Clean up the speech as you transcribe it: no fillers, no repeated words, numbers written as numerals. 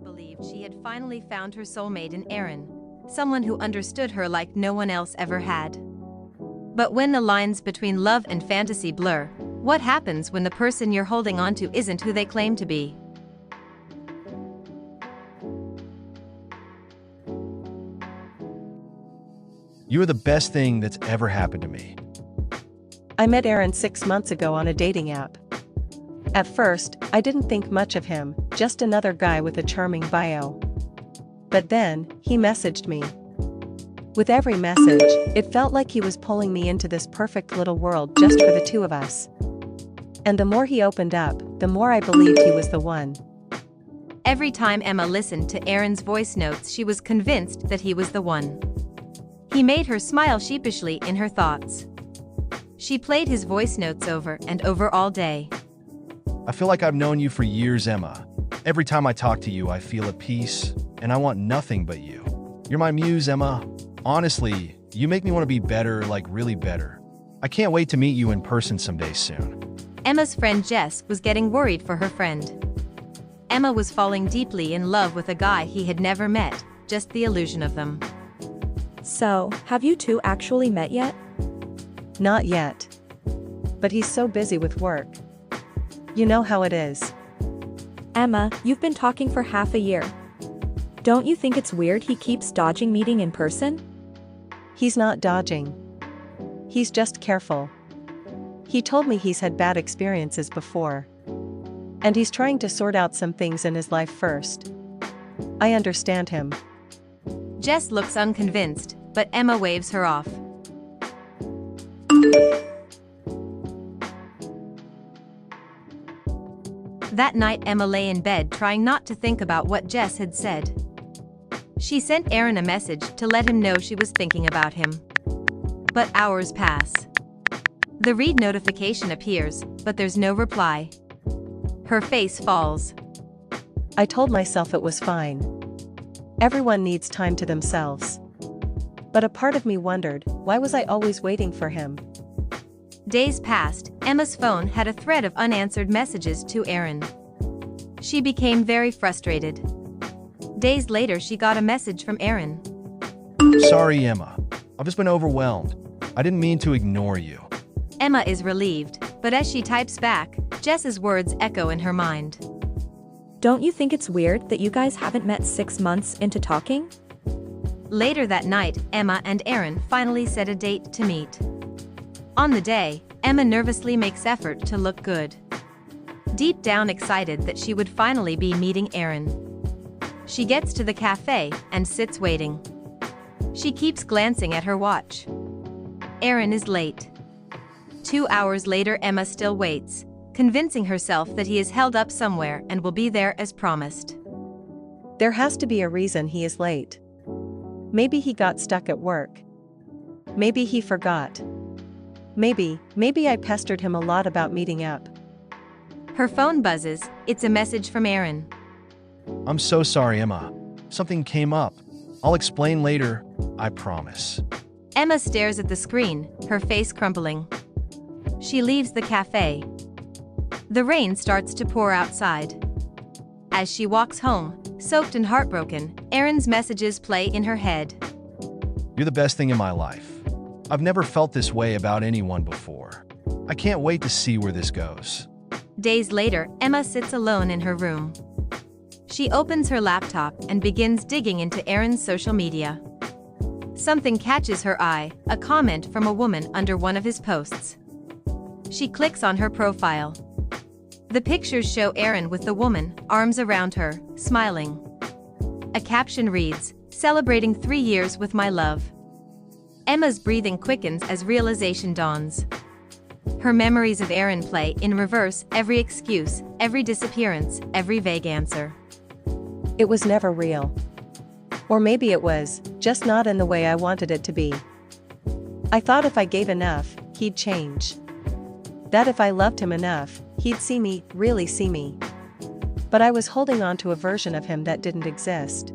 believed she had finally found her soulmate in Aaron, someone who understood her like no one else ever had. But when the lines between love and fantasy blur, what happens when the person you're holding onto isn't who they claim to be? You are the best thing that's ever happened to me. I met Aaron 6 months ago on a dating app. At first, I didn't think much of him, just another guy with a charming bio. But then, he messaged me. With every message, it felt like he was pulling me into this perfect little world just for the two of us. And the more he opened up, the more I believed he was the one. Every time Emma listened to Aaron's voice notes, she was convinced that he was the one. He made her smile sheepishly in her thoughts. She played his voice notes over and over all day. I feel like I've known you for years, Emma. Every time I talk to you, I feel at peace, and I want nothing but you. You're my muse, Emma. Honestly, you make me want to be better, like really better. I can't wait to meet you in person someday soon. Emma's friend Jess was getting worried for her friend. Emma was falling deeply in love with a guy he had never met, just the illusion of them. So, have you two actually met yet? Not yet. But he's so busy with work. You know how it is. Emma, you've been talking for half a year. Don't you think it's weird he keeps dodging meeting in person? He's not dodging. He's just careful. He told me he's had bad experiences before. And he's trying to sort out some things in his life first. I understand him. Jess looks unconvinced, but Emma waves her off. That night Emma lay in bed trying not to think about what Jess had said. She sent Aaron a message to let him know she was thinking about him. But hours pass. The read notification appears, but there's no reply. Her face falls. I told myself it was fine. Everyone needs time to themselves. But a part of me wondered, why was I always waiting for him? Days passed, Emma's phone had a thread of unanswered messages to Aaron. She became very frustrated. Days later she got a message from Aaron. Sorry, Emma. I've just been overwhelmed. I didn't mean to ignore you. Emma is relieved, but as she types back, Jess's words echo in her mind. Don't you think it's weird that you guys haven't met 6 months into talking? Later that night, Emma and Aaron finally set a date to meet. On the day, Emma nervously makes effort to look good. Deep down excited that she would finally be meeting Aaron. She gets to the cafe and sits waiting. She keeps glancing at her watch. Aaron is late. 2 hours later Emma still waits, convincing herself that he is held up somewhere and will be there as promised. There has to be a reason he is late. Maybe he got stuck at work. Maybe he forgot. Maybe I pestered him a lot about meeting up. Her phone buzzes, it's a message from Aaron. I'm so sorry, Emma. Something came up. I'll explain later, I promise. Emma stares at the screen, her face crumpling. She leaves the cafe. The rain starts to pour outside. As she walks home, soaked and heartbroken, Aaron's messages play in her head. You're the best thing in my life. I've never felt this way about anyone before. I can't wait to see where this goes. Days later, Emma sits alone in her room. She opens her laptop and begins digging into Aaron's social media. Something catches her eye, a comment from a woman under one of his posts. She clicks on her profile. The pictures show Aaron with the woman, arms around her, smiling. A caption reads, "Celebrating 3 years with my love." Emma's breathing quickens as realization dawns. Her memories of Aaron play in reverse, every excuse, every disappearance, every vague answer. It was never real. Or maybe it was, just not in the way I wanted it to be. I thought if I gave enough, he'd change. That if I loved him enough, he'd see me, really see me. But I was holding on to a version of him that didn't exist.